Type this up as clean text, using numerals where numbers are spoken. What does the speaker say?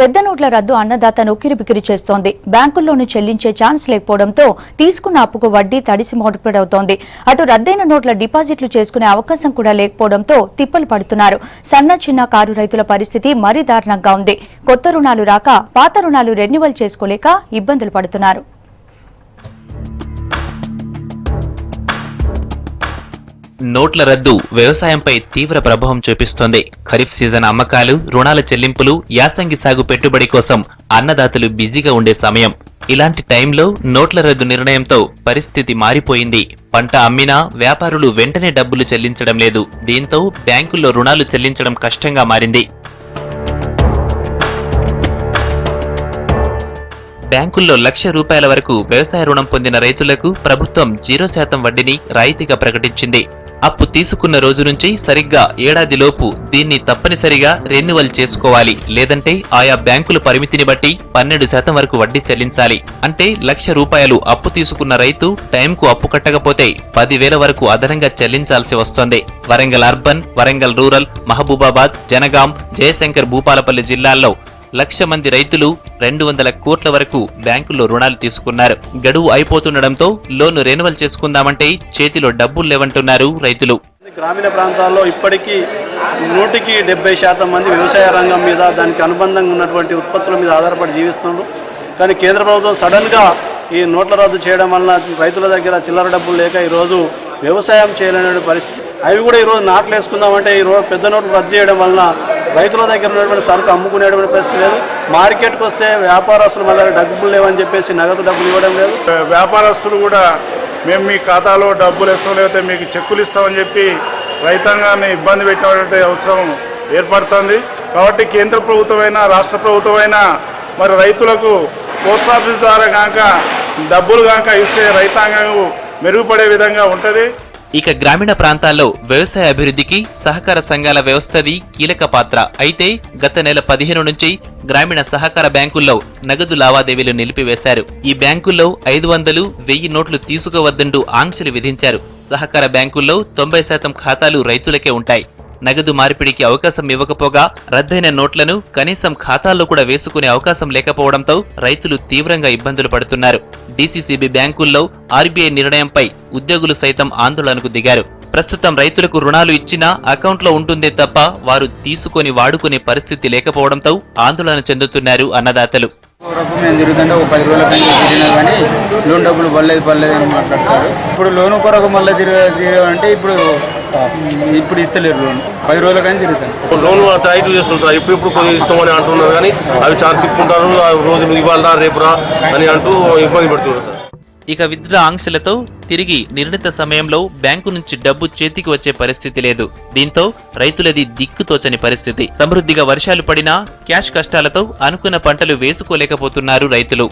పెద్ద నోట్ల రద్దు అన్నదాతను కిరిబికిరి చేస్తోంది. బ్యాంకుల్లోనూ చెల్లించే ఛాన్స్ లేకపోవడంతో తీసుకున్న అప్పుకు వడ్డీ తడిసి మోడిపడవుతోంది. అటు రద్దయిన నోట్ల డిపాజిట్లు చేసుకునే అవకాశం కూడా లేకపోవడంతో తిప్పలు పడుతున్నారు. సన్న చిన్న కారు రైతుల పరిస్థితి మరీ దారుణంగా ఉంది. కొత్త రుణాలు రాక పాత రుణాలు రెన్యువల్ చేసుకోలేక ఇబ్బందులు పడుతున్నారు. నోట్ల రద్దు వ్యవసాయంపై తీవ్ర ప్రభావం చూపిస్తోంది. ఖరీఫ్ సీజన్ అమ్మకాలు, రుణాల చెల్లింపులు, యాసంగి సాగు పెట్టుబడి కోసం అన్నదాతలు బిజీగా ఉండే సమయం. ఇలాంటి టైంలో నోట్ల రద్దు నిర్ణయంతో పరిస్థితి మారిపోయింది. పంట అమ్మినా వ్యాపారులు వెంటనే డబ్బులు చెల్లించడం లేదు. దీంతో బ్యాంకుల్లో రుణాలు చెల్లించడం కష్టంగా మారింది. బ్యాంకుల్లో ₹1,00,000 వరకు వ్యవసాయ రుణం పొందిన రైతులకు ప్రభుత్వం 0% వడ్డీని రాయితీగా ప్రకటించింది. అప్పు తీసుకున్న రోజు నుంచి సరిగ్గా ఏడాదిలోపు దీన్ని తప్పనిసరిగా రెన్యువల్ చేసుకోవాలి. లేదంటే ఆయా బ్యాంకుల పరిమితిని బట్టి 12% వరకు వడ్డీ చెల్లించాలి. అంటే ₹1,00,000 అప్పు తీసుకున్న రైతు టైంకు అప్పు కట్టకపోతే 10,000 వరకు అదనంగా చెల్లించాల్సి వస్తోంది. వరంగల్ అర్బన్, వరంగల్ రూరల్, మహబూబాబాద్, జనగాం, జయశంకర్ భూపాలపల్లి జిల్లాల్లో 1,00,000 మంది రైతులు 200 కోట్ల వరకు బ్యాంకుల్లో రుణాలు తీసుకున్నారు. గడువు అయిపోతుండటంతో లోను రెన్యువల్ చేసుకుందామంటే చేతిలో డబ్బులు లేవంటున్నారు రైతులు. గ్రామీణ ప్రాంతాల్లో ఇప్పటికీ 170% మంది వ్యవసాయ రంగం మీద, దానికి అనుబంధంగా ఉన్నటువంటి ఉత్పత్తుల మీద ఆధారపడి జీవిస్తున్నారు. కానీ కేంద్ర ప్రభుత్వం సడన్గా ఈ నోట్ల రద్దు చేయడం వలన రైతుల దగ్గర చిల్లర డబ్బులు లేక ఈరోజు వ్యవసాయం చేయలేని పరిస్థితి. అవి కూడా ఈరోజు నాట్లు వేసుకుందామంటే ఈరోజు పెద్ద నోట్లు రద్దు చేయడం వలన రైతుల దగ్గర ఉన్నటువంటి సరుకు అమ్ముకునేటువంటి పరిస్థితి లేదు. మార్కెట్కి వస్తే వ్యాపారస్తులు మన దగ్గర డబ్బులు లేవని చెప్పేసి నగదు డబ్బులు ఇవ్వడం లేదు. వ్యాపారస్తులు కూడా మేము మీ ఖాతాలో డబ్బులు ఇస్తాం, లేకపోతే మీకు చెక్కులు ఇస్తామని చెప్పి రైతాంగాన్ని ఇబ్బంది పెట్టినటువంటి అవసరం ఏర్పడుతుంది. కాబట్టి కేంద్ర ప్రభుత్వమైనా రాష్ట్ర ప్రభుత్వమైనా మరి రైతులకు పోస్ట్ ఆఫీస్ ద్వారా కాక డబ్బులు కాక ఇస్తే రైతాంగం మెరుగుపడే విధంగా ఉంటుంది. ఇక గ్రామీణ ప్రాంతాల్లో వ్యవసాయ అభివృద్ధికి సహకార సంఘాల వ్యవస్థది కీలక పాత్ర. అయితే గత నెల 15 నుంచి గ్రామీణ సహకార బ్యాంకుల్లో నగదు లావాదేవీలు నిలిపివేశారు. ఈ బ్యాంకుల్లో 500, 1000 నోట్లు తీసుకోవద్దంటూ ఆంక్షలు విధించారు. సహకార బ్యాంకుల్లో 90% ఖాతాలు రైతులకే ఉంటాయి. నగదు మార్పిడికి అవకాశం ఇవ్వకపోగా రద్దయిన నోట్లను కనీసం ఖాతాల్లో కూడా వేసుకునే అవకాశం లేకపోవడంతో రైతులు తీవ్రంగా ఇబ్బందులు పడుతున్నారు. డీసీసీబీ బ్యాంకుల్లో ఆర్బీఐ నిర్ణయంపై ఉద్యోగులు సైతం ఆందోళనకు దిగారు. ప్రస్తుతం రైతులకు రుణాలు ఇచ్చినా అకౌంట్లో ఉంటుందే తప్ప వారు తీసుకొని వాడుకునే పరిస్థితి లేకపోవడంతో ఆందోళన చెందుతున్నారు అన్నదాతలు. మేము తిరుగుతుంటే ఒక 10 రోజుల కంటే తిరిగినా కానీ లోన్ డబ్బులు పడలేదు అని మాట్లాడతారు. ఇప్పుడు లోను కొరకు మళ్ళీ తిరగాలంటే ఇప్పుడు ఇస్తలేరు. లోన్ 10 రోజుల కానీ తిరుగుతాను. లోన్ టైట్ చేస్తుంటారు, ఇప్పుడు కొంచెం ఇస్తామని అంటున్నారు కానీ అవి చాలా తిప్పుకుంటారు. రోజులు ఇవాళ రేపురా అని అంటూ ఇబ్బంది పెడుతున్నారు. ఇక విత్డ్రా ఆంక్షలతో తిరిగి నిర్ణీత సమయంలో బ్యాంకు నుంచి డబ్బు చేతికి వచ్చే పరిస్థితి లేదు. దీంతో రైతులది దిక్కుతోచని పరిస్థితి. సమృద్ధిగా వర్షాలు పడినా క్యాష్ కష్టాలతో అనుకున్న పంటలు వేసుకోలేకపోతున్నారు రైతులు.